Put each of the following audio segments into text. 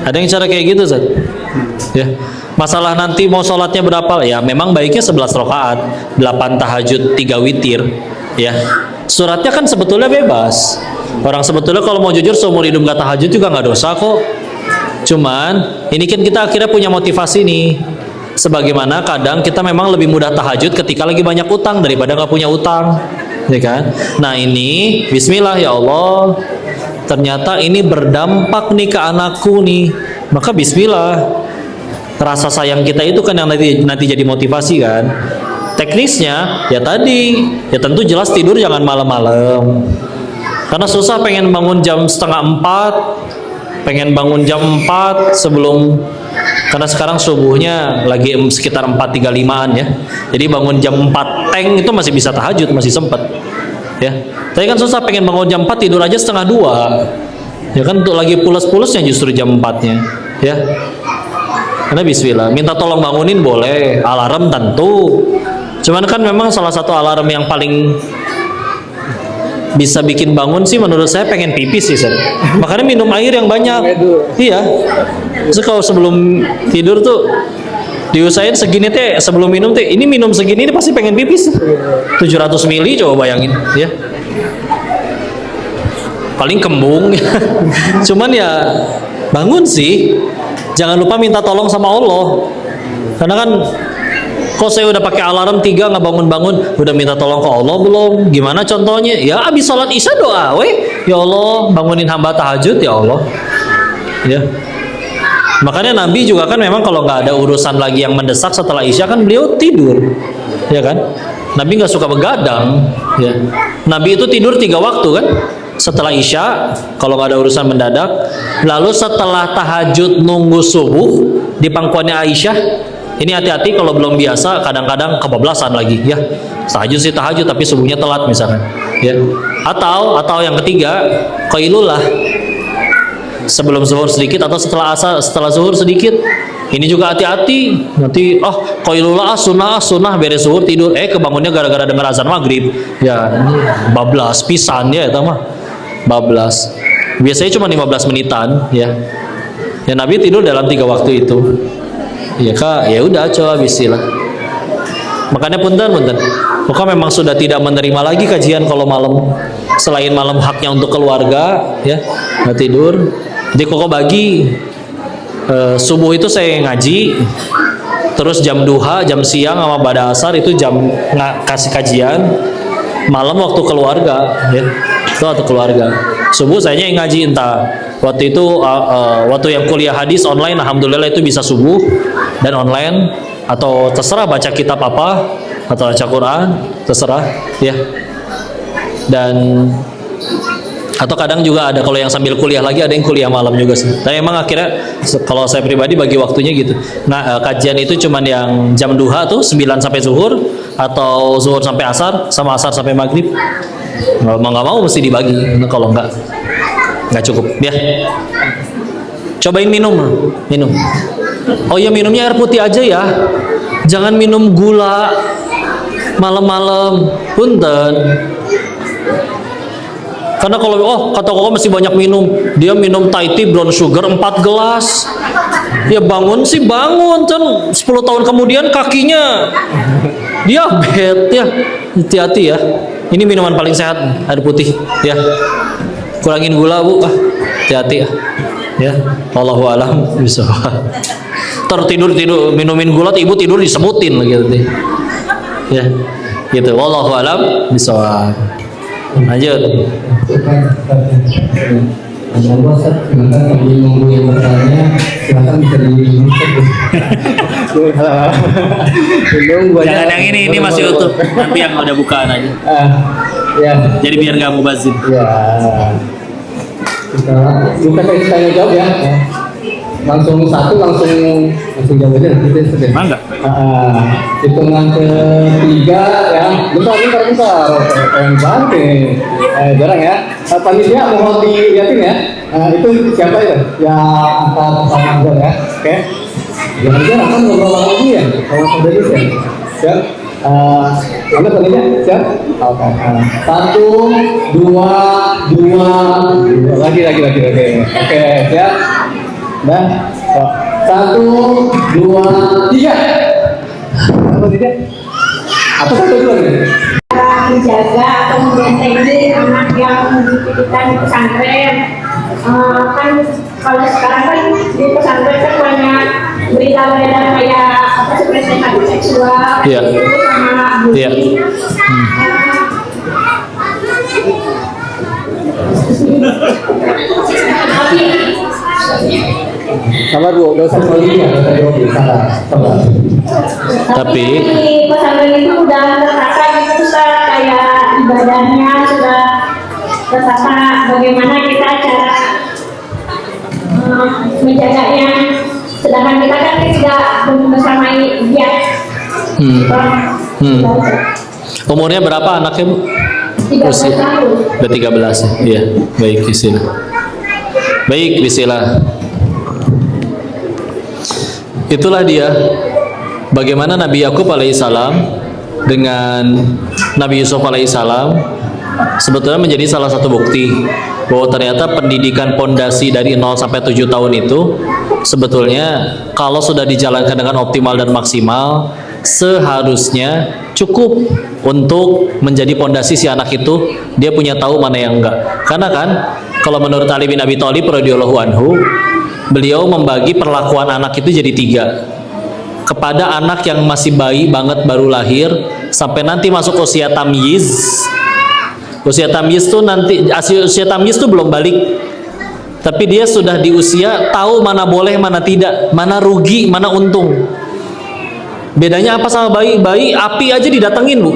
Ada yang cara kayak gitu, Zat? Ya. Masalah nanti mau sholatnya berapa? Ya memang baiknya 11 rakaat, 8 tahajud, 3 witir. Ya. Suratnya kan sebetulnya bebas. Orang sebetulnya kalau mau jujur seumur hidup gak tahajud juga gak dosa kok. Cuman ini kan kita akhirnya punya motivasi nih. Sebagaimana kadang kita memang lebih mudah tahajud ketika lagi banyak utang daripada gak punya utang, ya kan? Nah ini, Bismillah ya Allah, ternyata ini berdampak nih ke anakku nih, maka Bismillah. Rasa sayang kita itu kan yang nanti jadi motivasi kan. Teknisnya ya tadi, ya tentu jelas tidur jangan malam-malam. Karena susah pengen bangun jam setengah 4, pengen bangun jam 4 sebelum, karena sekarang subuhnya lagi sekitar 4.35an ya. Jadi bangun jam 4 teng itu masih bisa tahajud, masih sempet ya. Tapi kan susah pengen bangun jam 4 tidur aja setengah 2. Ya kan untuk lagi pulas-pulasnya justru jam 4-nya ya. Karena Bismillah, minta tolong bangunin boleh, alarm tentu. Cuman kan memang salah satu alarm yang paling bisa bikin bangun sih menurut saya pengen pipis sih, Seth. Makanya minum air yang banyak. Iya. Terus kalau sebelum tidur tuh diusahain segini teh, sebelum minum teh, ini minum segini ini pasti pengen pipis. 700 mili coba bayangin ya. Paling kembung. Cuman ya bangun sih. Jangan lupa minta tolong sama Allah. Karena kan kok saya udah pakai alarm 3 nggak bangun-bangun, udah minta tolong ke Allah belum? Gimana contohnya? Ya abis sholat isya doa, ya Allah bangunin hamba tahajud ya Allah. Ya. Makanya Nabi juga kan memang kalau nggak ada urusan lagi yang mendesak setelah isya kan beliau tidur, ya kan? Nabi nggak suka begadang, ya. Nabi itu tidur 3 waktu kan? Setelah isya kalau nggak ada urusan mendadak, lalu setelah tahajud nunggu subuh di pangkuannya Aisyah. Ini hati-hati kalau belum biasa, kadang-kadang kebablasan lagi ya. Tahajud sih tahajud tapi subuhnya telat misalkan ya. Atau yang ketiga, qailulah. Sebelum zuhur sedikit atau setelah zuhur sedikit. Ini juga hati-hati. Nanti qailulah sunnah beres zuhur tidur, kebangunnya gara-gara dengar azan maghrib. Ya, bablas pisan ya eta mah. Bablas. Biasanya cuma 15 menitan ya. Ya Nabi tidur dalam 3 waktu itu. Ya kak, ya udah coba Bismillah. Makanya punten. Maka memang sudah tidak menerima lagi kajian kalau malam. Selain malam haknya untuk keluarga, ya nggak tidur. Jadi kok bagi subuh itu saya ngaji, terus jam duha, jam siang sama pada asar itu jam kasih kajian. Malam waktu keluarga, ya itu waktu keluarga. Subuh saya yang ngaji entah. Waktu itu waktu yang kuliah hadis online, alhamdulillah itu bisa subuh dan online, atau terserah baca kitab apa atau baca Quran, terserah ya. Dan atau kadang juga ada kalau yang sambil kuliah lagi ada yang kuliah malam juga sih. Tapi emang akhirnya kalau saya pribadi bagi waktunya gitu. Nah, kajian itu cuman yang jam duha tuh 9 sampai zuhur atau zuhur sampai asar sama asar sampai maghrib. Mau nggak mau mesti dibagi. Kalau nggak cukup ya. Cobain minum. Oh iya, minumnya air putih aja ya. Jangan minum gula malam-malam. Punten. Karena kalau kata koko masih banyak minum, dia minum Thai tea brown sugar 4 gelas. Ya bangun kan 10 tahun kemudian kakinya diabetes ya. Hati-hati ya. Ini minuman paling sehat, air putih ya. Kurangin gula bu, hati-hati ya. Wallahu a'lam bishawab. Tertidur minumin gula, ibu tidur disebutin lagi ya. Gitu. Wallahu a'lam bishawab. Lanjut. Silakan nunggu yang bertanya, silakan bisa diminum. Jangan yang ini masih utuh. Nanti yang udah bukaan aja. Ya. Jadi biar nggak mubazir. Ya. Kita bukan tanya jawab ya. Langsung jawab aja gitu sudah. Mangga. Hitungan ketiga ya. Bentar. Yang banget jarang ya. Panitia mohon dilihatin ya. Itu siapa itu? Yang angkat tangan ya. Oke. Jangan kan ngobrol lagi ya. Kalau sudah ya. Siap. Mana panitia? Siap. Oke. 1, 2. Lagi. Oke, siap. Dan satu, dua, tiga. Apa tidak? Apa satu dua nih? Menjaga atau membentengi anak yang dititipkan di pesantren. Kan kalau sekarang kan di pesantren kan banyak berita beredar kayak apa seperti tadi seksual, Iya. itu sama bullying. Iya. Sama dua, dosa dua ini ya, dosa dua ini salah. Salah. Tapi di pesantren itu udah tertata gitu Ustaz, kayak ibadahnya sudah tertata, bagaimana kita cara menjaganya, sedangkan kita kan tidak bersamai dia. umurnya berapa anaknya, Bu? 13 tahun. Udah 13 ya? Iya, baik, bismillah. Baik, bismillah. Itulah dia bagaimana Nabi Yakub alaihissalam dengan Nabi Yusuf alaihissalam sebetulnya menjadi salah satu bukti bahwa ternyata pendidikan pondasi dari 0 sampai 7 tahun itu sebetulnya kalau sudah dijalankan dengan optimal dan maksimal seharusnya cukup untuk menjadi pondasi si anak itu. Dia punya tahu mana yang enggak. Karena kan kalau menurut Ali bin Abi Thalib radhiyallahu anhu, beliau membagi perlakuan anak itu jadi 3. Kepada anak yang masih bayi banget baru lahir sampai nanti masuk usia tamyiz. Usia tamyiz tuh nanti usia tamyiz tuh belum balik. Tapi dia sudah di usia tahu mana boleh, mana tidak, mana rugi, mana untung. Bedanya apa sama bayi? Bayi api aja didatengin, Bu.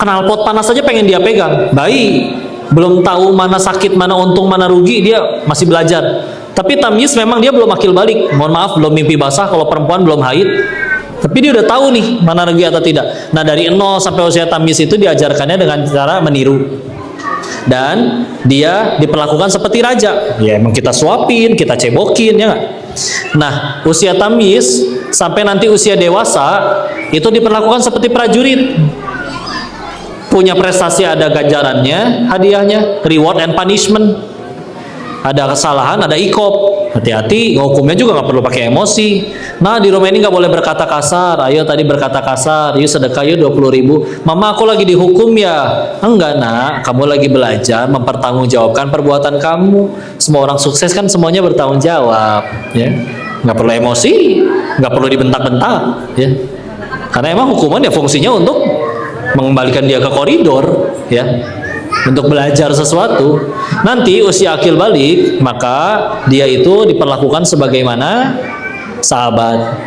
Knalpot panas aja pengen dia pegang. Bayi belum tahu mana sakit, mana untung, mana rugi, dia masih belajar. Tapi tamyiz memang dia belum akil balik. Mohon maaf, belum mimpi basah kalau perempuan belum haid. Tapi dia udah tahu nih mana rugi atau tidak. Nah, dari 0 sampai usia tamyiz itu diajarkannya dengan cara meniru. Dan dia diperlakukan seperti raja. Ya emang kita suapin, kita cebokin, ya nggak? Nah, usia tamyiz sampai nanti usia dewasa itu diperlakukan seperti prajurit. Punya prestasi ada ganjarannya, hadiahnya, reward and punishment. Ada kesalahan, ada ikop. Hati-hati, hukumnya juga nggak perlu pakai emosi. Nah, di rumah ini nggak boleh berkata kasar. Ayo tadi berkata kasar, yuk sedekah yuk 20.000. Mama, aku lagi dihukum ya. Enggak, nak, kamu lagi belajar mempertanggungjawabkan perbuatan kamu. Semua orang sukses kan semuanya bertanggung jawab, ya. Nggak perlu emosi, nggak perlu dibentak-bentak, ya. Karena emang hukuman ya fungsinya untuk mengembalikan dia ke koridor, ya. Untuk belajar sesuatu. Nanti usia akil balik, maka dia itu diperlakukan sebagaimana sahabat.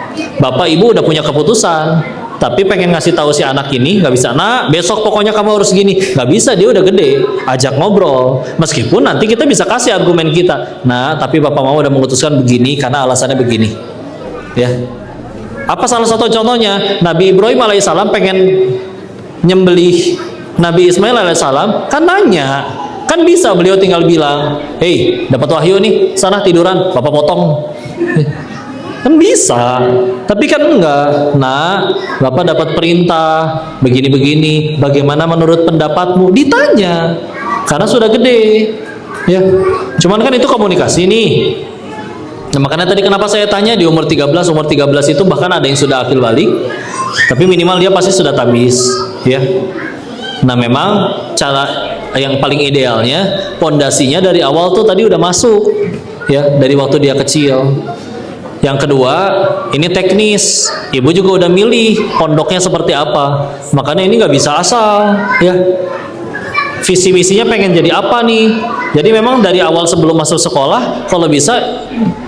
Bapak ibu udah punya keputusan, tapi pengen ngasih tahu si anak ini nggak bisa. Nah, besok pokoknya kamu harus gini. Nggak bisa, dia udah gede. Ajak ngobrol. Meskipun nanti kita bisa kasih argumen kita. Nah, tapi bapak mama udah memutuskan begini karena alasannya begini. Ya. Apa salah satu contohnya? Nabi Ibrahim alaihissalam pengen nyembelih Nabi Ismail alaihissalam, kan nanya, kan bisa beliau tinggal bilang, hei, dapat wahyu nih, sana tiduran, bapak potong, kan bisa. Tapi kan enggak. Nah, bapak dapat perintah begini-begini, bagaimana menurut pendapatmu? Ditanya, karena sudah gede, ya. Cuman kan itu komunikasi nih. Nah, makanya tadi kenapa saya tanya di umur 13 itu bahkan ada yang sudah akil balik, tapi minimal dia pasti sudah tamyiz, ya. Nah, memang cara yang paling idealnya pondasinya dari awal tuh tadi udah masuk, ya, dari waktu dia kecil. Yang kedua, ini teknis. Ibu juga udah milih pondoknya seperti apa. Makanya ini nggak bisa asal, ya. Visi misinya pengen jadi apa nih? Jadi memang dari awal sebelum masuk sekolah, kalau bisa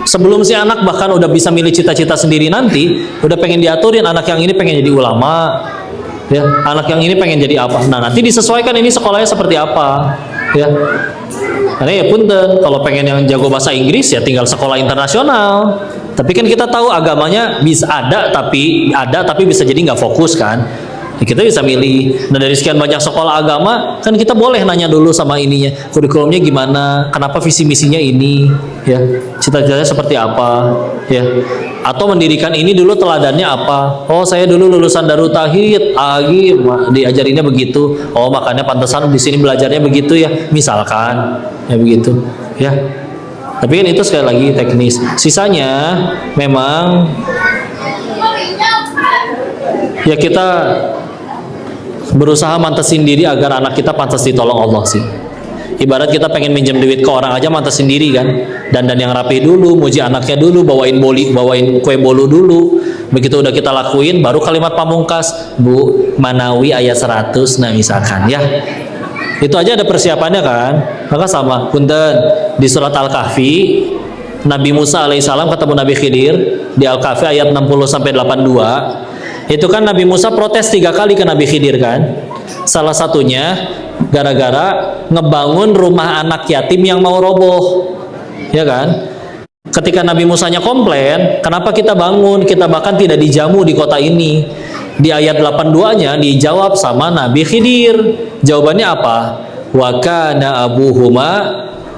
sebelum si anak bahkan udah bisa milih cita-cita sendiri nanti, udah pengen diaturin anak yang ini pengen jadi ulama. Ya, anak yang ini pengen jadi apa? Nah, nanti disesuaikan ini sekolahnya seperti apa, ya. Karena ya punten, kalau pengen yang jago bahasa Inggris ya tinggal sekolah internasional. Tapi kan kita tahu agamanya bisa ada tapi bisa jadi nggak fokus kan. Ya, kita bisa milih. Nah, dari sekian banyak sekolah agama kan kita boleh nanya dulu sama ininya, kurikulumnya gimana, kenapa visi misinya ini, ya, cita-citanya seperti apa, ya. Atau mendirikan ini dulu teladannya apa? Oh, saya dulu lulusan Darut Tauhid, diajarinnya begitu. Oh, makanya pantesan di sini belajarnya begitu ya, misalkan, ya begitu, ya. Tapi kan itu sekali lagi teknis. Sisanya memang ya kita berusaha mantesin diri agar anak kita pantas ditolong Allah sih. Ibarat kita pengen minjem duit ke orang aja mantas sendiri kan, dandan yang rapi dulu, muji anaknya dulu, bawain kue bolu dulu. Begitu udah kita lakuin, baru kalimat pamungkas, Bu, Manawi ayat 100, nah misalkan ya. Itu aja ada persiapannya kan. Maka sama, punten di surat Al-Kahfi, Nabi Musa alaihissalam ketemu Nabi Khidir di Al-Kahfi ayat 60 sampai 82. Itu kan Nabi Musa protes 3 kali ke Nabi Khidir kan. Salah satunya gara-gara ngebangun rumah anak yatim yang mau roboh, ya kan? Ketika Nabi Musanya komplain, kenapa kita bangun? Kita bahkan tidak dijamu di kota ini. Di ayat 82-nya dijawab sama Nabi Khidir. Jawabannya apa? Wa kana abuhuma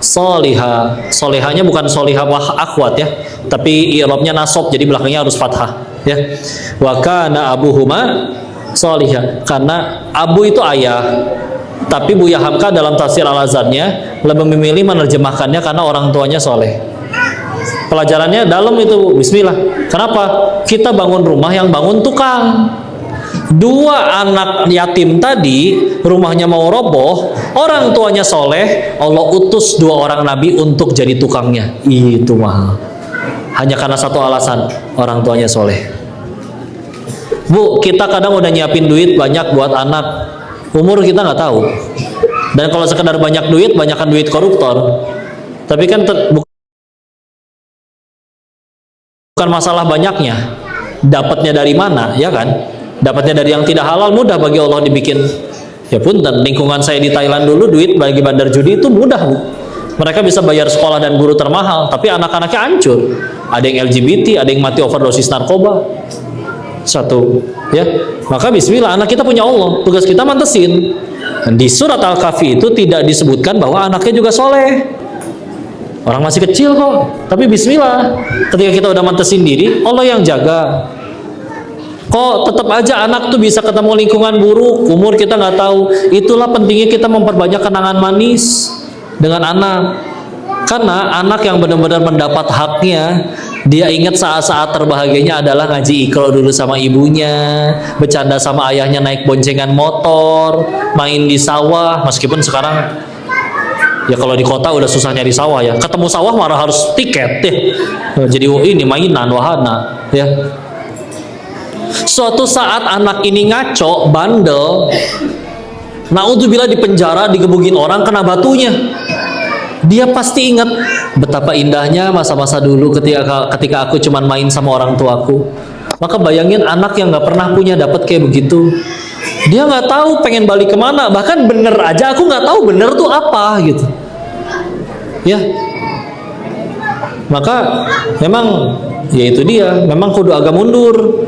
soliha. Solihanya bukan solihah wah akhwat ya, tapi i'rabnya nasab, jadi belakangnya harus fathah ya. Wa kana abuhuma soliha. Karena abu itu ayah. Tapi Buya Hamka dalam tafsir Al-Azharnya lebih memilih menerjemahkannya karena orang tuanya soleh. Pelajarannya dalam itu, bismillah. Kenapa? Kita bangun rumah yang bangun tukang. 2 anak yatim tadi, rumahnya mau roboh, orang tuanya soleh, Allah utus 2 orang nabi untuk jadi tukangnya. Itu mahal. Hanya karena satu alasan, orang tuanya soleh. Bu, kita kadang udah nyiapin duit banyak buat anak, umur kita nggak tahu. Dan kalau sekedar banyak duit, banyakkan duit koruptor. Tapi kan bukan masalah banyaknya, dapatnya dari mana, ya kan? Dapatnya dari yang tidak halal mudah bagi Allah dibikin. Ya punten, lingkungan saya di Thailand dulu duit bagi bandar judi itu mudah, Bu. Mereka bisa bayar sekolah dan guru termahal, tapi anak-anaknya hancur. Ada yang LGBT, ada yang mati overdosis narkoba. Satu, ya. Maka bismillah, anak kita punya Allah, tugas kita mantesin. Di surat Al-Kahfi itu tidak disebutkan bahwa anaknya juga soleh. Orang masih kecil kok, tapi bismillah, ketika kita udah mantesin diri, Allah yang jaga. Kok tetap aja anak tuh bisa ketemu lingkungan buruk, umur kita nggak tahu. Itulah pentingnya kita memperbanyak kenangan manis dengan anak. Karena anak yang benar-benar mendapat haknya, dia ingat saat-saat terbahagianya adalah ngaji Iqra dulu sama ibunya, bercanda sama ayahnya naik boncengan motor, main di sawah. Meskipun sekarang ya kalau di kota udah susah nyari sawah ya, ketemu sawah malah harus tiket deh. Jadi ini mainan wahana ya. Suatu saat anak ini ngaco, bandel, naudzubillah di penjara, digebugin orang kena batunya. Dia pasti ingat betapa indahnya masa-masa dulu ketika aku cuman main sama orang tuaku. Maka bayangin anak yang nggak pernah punya dapat kayak begitu. Dia nggak tahu pengen balik kemana. Bahkan bener aja aku nggak tahu bener tuh apa gitu. Ya. Maka memang ya itu dia. Memang kudu agak mundur.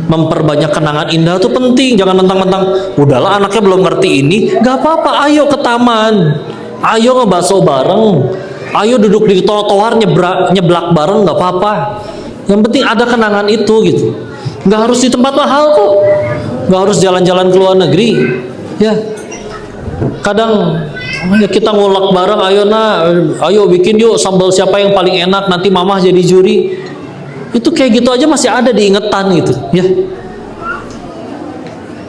Memperbanyak kenangan indah itu penting. Jangan mentang-mentang udahlah anaknya belum ngerti ini, nggak apa-apa. Ayo ke taman. Ayo ngebaso bareng, ayo duduk di trotoar nyeblak bareng, nggak apa-apa. Yang penting ada kenangan itu gitu. Nggak harus di tempat mahal kok, nggak harus jalan-jalan ke luar negeri. Ya, kadang ya kita ngulek bareng, ayo bikin yuk sambal siapa yang paling enak, nanti mamah jadi juri. Itu kayak gitu aja masih ada diingetan gitu. Ya.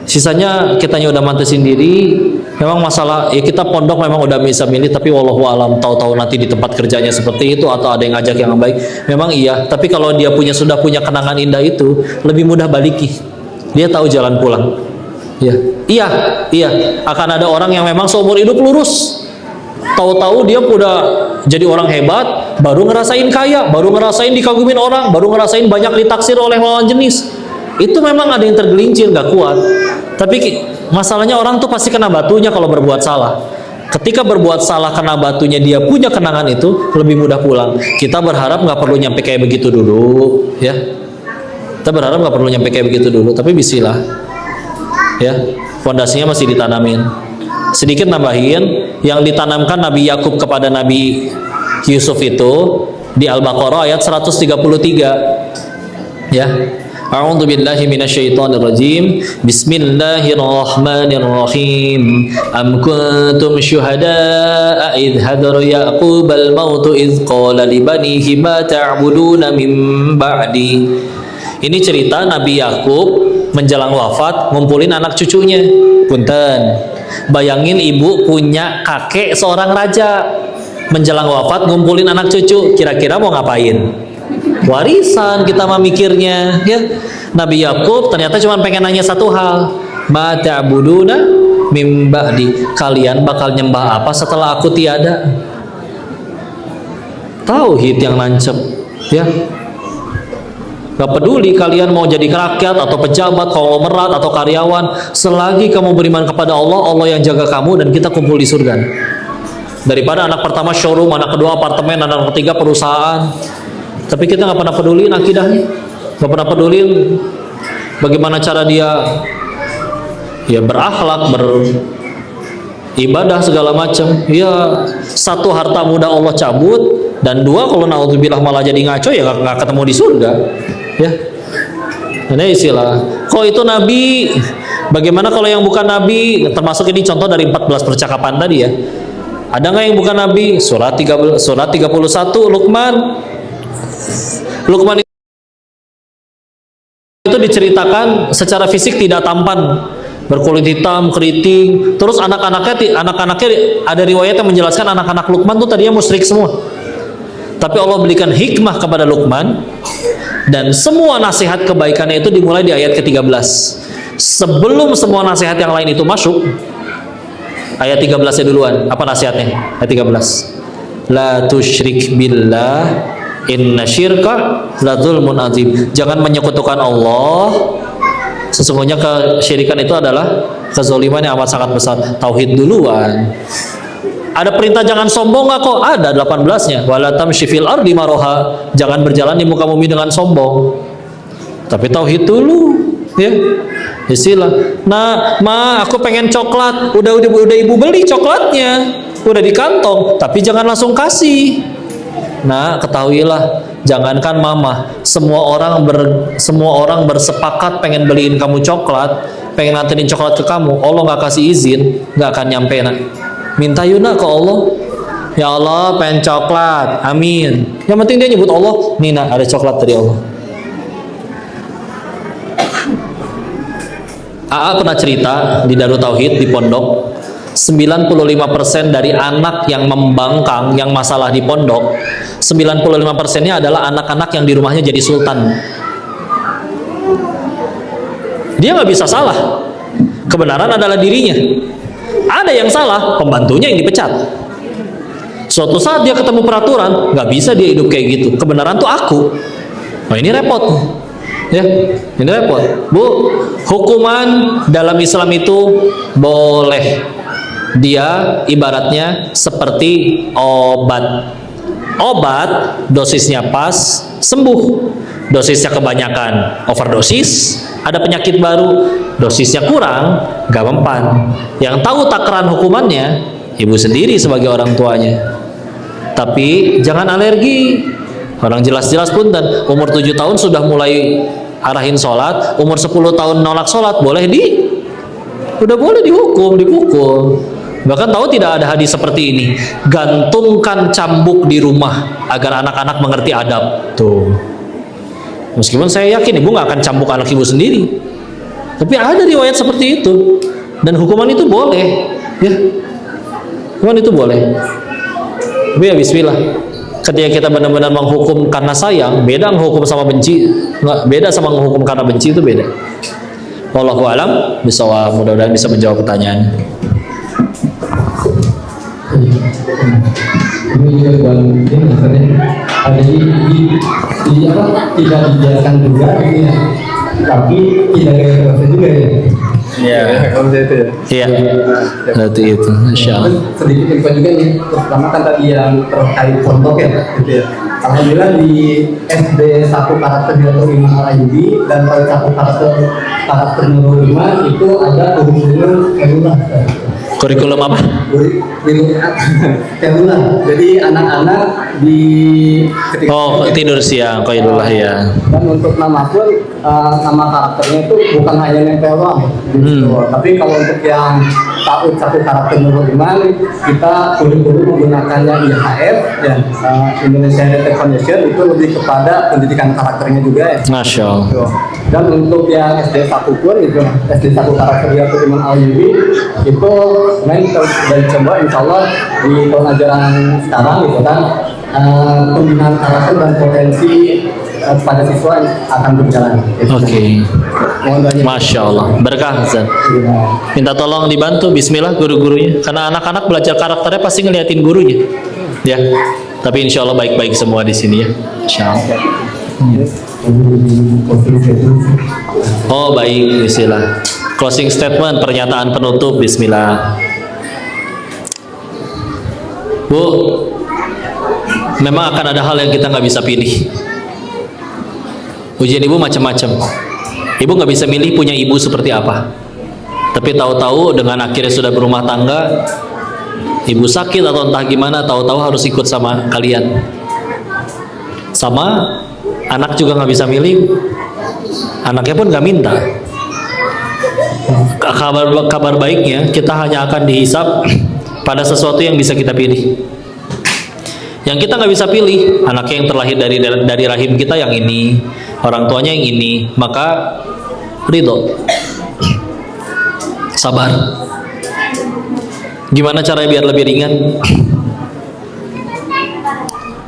Sisanya kitanya udah mantesin diri. Memang masalah ya kita pondok memang udah bisa milih, tapi wallahu alam tahu-tahu nanti di tempat kerjanya seperti itu atau ada yang ngajak yang baik. Memang iya, tapi kalau dia sudah punya kenangan indah itu lebih mudah baliki. Dia tahu jalan pulang. Ya. Iya. Akan ada orang yang memang seumur hidup lurus. Tahu-tahu dia udah jadi orang hebat, baru ngerasain kaya, baru ngerasain dikagumin orang, baru ngerasain banyak ditaksir oleh lawan jenis. Itu memang ada yang tergelincir, nggak kuat. Tapi masalahnya orang tuh pasti kena batunya kalau berbuat salah. Ketika berbuat salah kena batunya, dia punya kenangan itu lebih mudah pulang. Kita berharap nggak perlu nyampe kayak begitu dulu, ya. Kita berharap nggak perlu nyampe kayak begitu dulu. Tapi bismillah, ya. Fondasinya masih ditanamin. Sedikit nambahin, yang ditanamkan Nabi Yakub kepada Nabi Yusuf itu di Al-Baqarah ayat 133, ya. A'udzu billahi minasyaitonir rajim. Bismillahirrahmanirrahim. Am kuntum syuhada'a idh hadara Ya'qubal mautu idh qala li banihi ma ta'buduna min ba'di. Ini cerita Nabi Yakub menjelang wafat ngumpulin anak cucunya. Punten. Bayangin ibu punya kakek seorang raja. Menjelang wafat ngumpulin anak cucu. Kira-kira mau ngapain? Warisan kita mah mikirnya, ya. Nabi Yakub ternyata cuma pengen nanya satu hal, ma ta'buduna mim ba'di, kalian bakal nyembah apa setelah aku tiada? Tauhid yang nancep, ya. Gak peduli kalian mau jadi rakyat atau pejabat, konglomerat atau karyawan, selagi kamu beriman kepada Allah, Allah yang jaga kamu dan kita kumpul di surga. Daripada anak pertama showroom, anak kedua apartemen, anak ketiga perusahaan. Tapi kita nggak pernah peduliin akidahnya, nggak pernah peduliin bagaimana cara dia ya berakhlak, beribadah segala macam. Ya, satu, harta muda Allah cabut, dan dua, kalau naudzubillah malah jadi ngaco, ya nggak ketemu di surga. Ya, ini istilah. Kok itu nabi? Bagaimana kalau yang bukan nabi? Termasuk ini contoh dari 14 percakapan tadi ya. Ada nggak yang bukan nabi? Surat 31 Luqman. Luqman itu diceritakan secara fisik tidak tampan, berkulit hitam, keriting. Terus anak-anaknya ada riwayat yang menjelaskan anak-anak Luqman tuh tadinya musyrik semua. Tapi Allah berikan hikmah kepada Luqman, dan semua nasihat kebaikannya itu dimulai di ayat ke-13. Sebelum semua nasihat yang lain itu masuk, ayat 13-nya duluan. Apa nasihatnya? Ayat 13. La tusyrik billah inna syirka la dzulmun adzim. Jangan menyekutukan Allah. Sesungguhnya kesyirikan itu adalah kezaliman yang amat sangat besar. Tauhid duluan. Ada perintah jangan sombong nggak kok? Ada 18-nya. Wala tamshi fil ardi maroha. Jangan berjalan di muka bumi dengan sombong. Tapi tauhid dulu, ya. Istilah. Nah, ma, aku pengen coklat. Udah ibu beli coklatnya. Udah di kantong, tapi jangan langsung kasih. Nah, ketahuilah, jangankan mama, semua orang bersepakat pengen beliin kamu coklat, pengen nganterin coklat ke kamu, Allah nggak kasih izin, nggak akan nyampe. Nak, minta yuna ke Allah, ya Allah pengen coklat, amin. Yang penting dia nyebut Allah, nih nak ada coklat dari Allah. AA pernah cerita di Darut Tauhid di pondok, 95% dari anak yang membangkang, yang masalah di pondok, 95%-nya adalah anak-anak yang di rumahnya jadi sultan. Dia nggak bisa salah. Kebenaran adalah dirinya. Ada yang salah, pembantunya yang dipecat. Suatu saat dia ketemu peraturan, nggak bisa dia hidup kayak gitu. Kebenaran tuh aku. Nah, ini repot. Ya, ini repot. Bu, hukuman dalam Islam itu boleh. Dia ibaratnya seperti obat. Obat dosisnya pas, sembuh. Dosisnya kebanyakan, overdosis, ada penyakit baru. Dosisnya kurang, gak mempan. Yang tahu takaran hukumannya ibu sendiri sebagai orang tuanya. Tapi jangan alergi. Orang jelas-jelas pun, dan umur 7 tahun sudah mulai arahin sholat, umur 10 tahun nolak sholat, udah boleh dihukum, dipukul. Bahkan tahu tidak ada hadis seperti ini, gantungkan cambuk di rumah agar anak-anak mengerti adab. Tuh, meskipun saya yakin ibu nggak akan cambuk anak ibu sendiri, tapi ada riwayat seperti itu, dan hukuman itu boleh, ya, hukuman itu boleh. Tapi ya bismillah, ketika kita benar-benar menghukum karena sayang, beda menghukum sama benci, nggak beda sama menghukum karena benci, itu beda. Wallahu a'lam bishawab. Mudah-mudahan bisa menjawab pertanyaan. Ini juga buat ini maksudnya ada di apa, tidak dibiarkan juga ini ya, tapi tidak kekerasan juga ya. Iya. Kalau saya itu ya. Iya. Berarti itu, insya Allah. Sedikit info juga nih, pertama kan tadi yang terkait pondok ya, gitu ya. Alhamdulillah di SD 1 karakter Dato' Imam Al-Ayyubi dan pada 1 karakter Nurul Iman itu ada keumuman Emunah. Kurikulum apa? Kailula. Jadi anak-anak di ketika Oh, tidur siang, qailullah ya. dan untuk nama pun nama karakternya itu bukan hanya nempel doang gitu. Tapi kalau untuk yang tahu satu karakter Nurul Iman, kita kurikulum menggunakannya IHF ya, Indonesia Heritage Foundation, itu lebih kepada pendidikan karakternya juga ya. Masya Allah. Gitu. Dan untuk yang SD 1 pun itu SD 1 karakter Nurul Iman Al-Yubi itu main kita sudah coba insya Allah di tahun ajaran sekarang gitu kan, pembinaan karakter dan potensi pada siswa akan berjalan. Oke. Mohon doanya. Masya Allah. Berkah Ustaz. Iya. Minta tolong dibantu bismillah guru-gurunya. Karena anak-anak belajar karakternya pasti ngeliatin gurunya. Ya. Tapi insya Allah baik-baik semua di sini ya. Insya Allah. Oh baik, bismillah. Closing statement, pernyataan penutup, bismillah. Bu, memang akan ada hal yang kita nggak bisa pilih. Ujian ibu macam-macam. Ibu nggak bisa milih punya ibu seperti apa. Tapi tahu-tahu dengan akhirnya sudah berumah tangga, ibu sakit atau entah gimana, tahu-tahu harus ikut sama kalian. Sama anak juga nggak bisa milih, anaknya pun nggak minta. Kabar baiknya kita hanya akan dihisap pada sesuatu yang bisa kita pilih. Yang kita nggak bisa pilih, anaknya yang terlahir dari rahim kita yang ini, orang tuanya yang ini, maka ridho, sabar. Gimana caranya biar lebih ringan?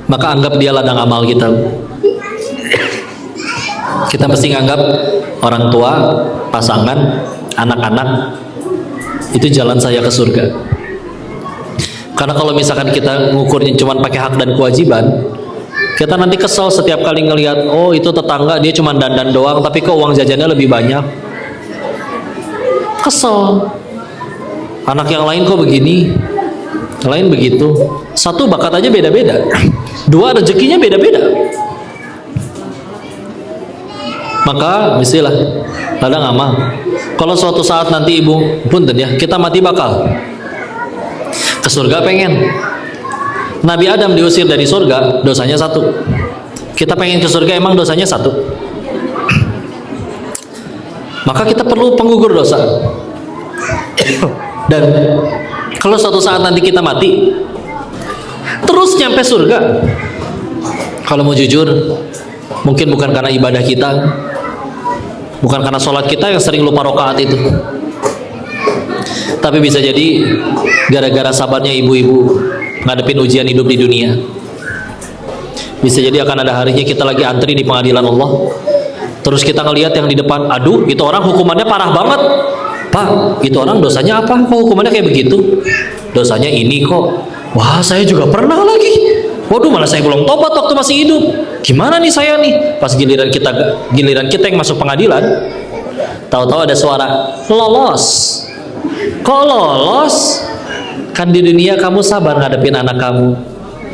Maka anggap dia ladang amal kita. Kita mesti nganggap orang tua, pasangan, anak-anak itu jalan saya ke surga. Karena kalau misalkan kita ngukurnya cuma pakai hak dan kewajiban, kita nanti kesel setiap kali ngelihat, oh itu tetangga dia cuma dandan doang, tapi kok uang jajannya lebih banyak. Kesel. Anak yang lain kok begini, yang lain begitu. Satu bakat aja beda-beda, dua rezekinya beda-beda. Maka mestilah ladang amal. Kalau suatu saat nanti ibu punten ya, kita mati bakal ke surga pengen. Nabi Adam diusir dari surga, dosanya satu. Kita pengen ke surga, emang dosanya satu. Maka kita perlu penggugur dosa. Dan kalau suatu saat nanti kita mati, terus nyampe surga, kalau mau jujur, mungkin bukan karena ibadah kita, bukan karena sholat kita yang sering lupa rakaat itu, tapi bisa jadi gara-gara sabarnya ibu-ibu ngadepin ujian hidup di dunia. Bisa jadi akan ada harinya kita lagi antri di pengadilan Allah, terus kita ngelihat yang di depan, aduh itu orang hukumannya parah banget. Pak, itu orang dosanya apa? Kok hukumannya kayak begitu? Dosanya ini kok. Wah, saya juga pernah lagi. Waduh, malah saya belum tobat waktu masih hidup. Gimana nih saya nih? Pas giliran kita yang masuk pengadilan, tahu-tahu ada suara lolos. Kok lolos? Kan di dunia kamu sabar ngadepin anak kamu.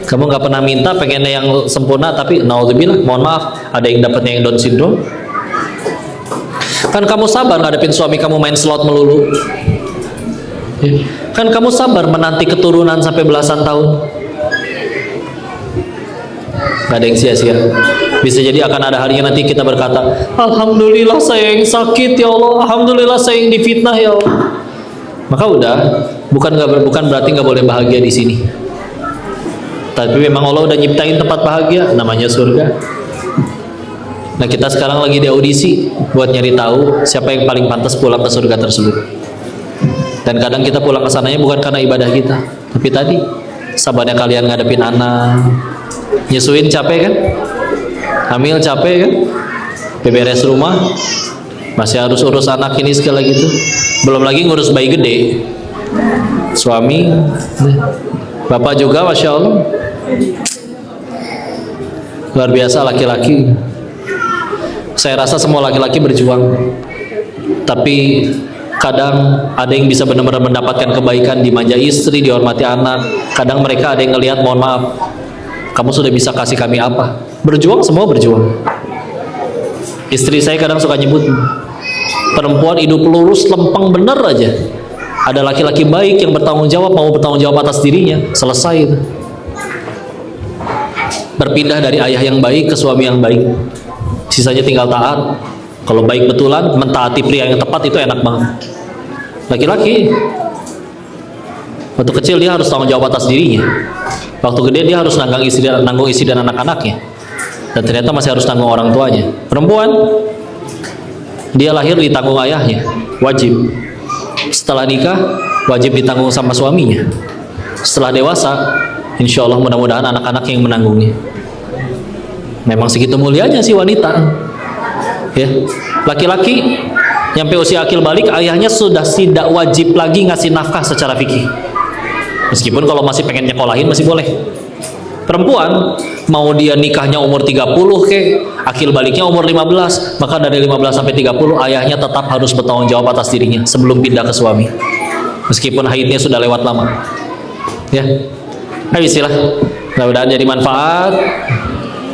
Kamu nggak pernah minta pengennya yang sempurna, tapi naudzubillah, mohon maaf, ada yang dapatnya yang Down syndrome. Kan kamu sabar ngadepin suami kamu main slot melulu. Kan kamu sabar menanti keturunan sampai belasan tahun. Gak ada yang sia-sia. Bisa jadi akan ada harinya nanti kita berkata, alhamdulillah saya yang sakit ya Allah, alhamdulillah saya yang difitnah ya Allah. Maka udah, bukan berarti nggak boleh bahagia di sini. Tapi memang Allah udah nyiptain tempat bahagia, namanya surga. Nah kita sekarang lagi di audisi buat nyari tahu siapa yang paling pantas pulang ke surga tersebut. Dan kadang kita pulang ke sananya bukan karena ibadah kita, tapi tadi sabarnya kalian ngadepin anak, nyusuin capek kan, hamil capek kan, beberes rumah, masih harus urus anak ini segala gitu, belum lagi ngurus bayi gede, suami, bapak juga, masya Allah, luar biasa laki-laki. Saya rasa semua laki-laki berjuang, tapi kadang ada yang bisa benar-benar mendapatkan kebaikan, dimanja istri, dihormati anak. Kadang mereka ada yang ngelihat, mohon maaf, kamu sudah bisa kasih kami apa? Berjuang, semua berjuang. Istri saya kadang suka nyebut, perempuan hidup lurus lempeng bener aja, ada laki-laki baik yang bertanggung jawab, mau bertanggung jawab atas dirinya, selesai itu. Berpindah dari ayah yang baik ke suami yang baik, sisanya tinggal taat. Kalau baik betulan, mentaati pria yang tepat itu enak banget. Laki-laki waktu kecil dia harus tanggung jawab atas dirinya, waktu gede dia harus nanggung istri dan anak-anaknya, dan ternyata masih harus tanggung orang tuanya. Perempuan, dia lahir ditanggung ayahnya, wajib. Setelah nikah, wajib ditanggung sama suaminya. Setelah dewasa, insya Allah mudah-mudahan anak-anak yang menanggungnya. Memang segitu mulianya si wanita. Ya, laki-laki nyampe usia akil balik, ayahnya sudah tidak wajib lagi ngasih nafkah secara fikih. Meskipun kalau masih pengen nyekolahin masih boleh. Perempuan, mau dia nikahnya umur 30 akil baliknya umur 15, maka dari 15 sampai 30 ayahnya tetap harus bertanggung jawab atas dirinya sebelum pindah ke suami. Meskipun haidnya sudah lewat lama. Ya. Ayo istilah. Mudah-mudahan jadi manfaat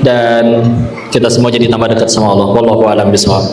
dan kita semua jadi tambah dekat sama Allah. Wallahu a'lam bishawab.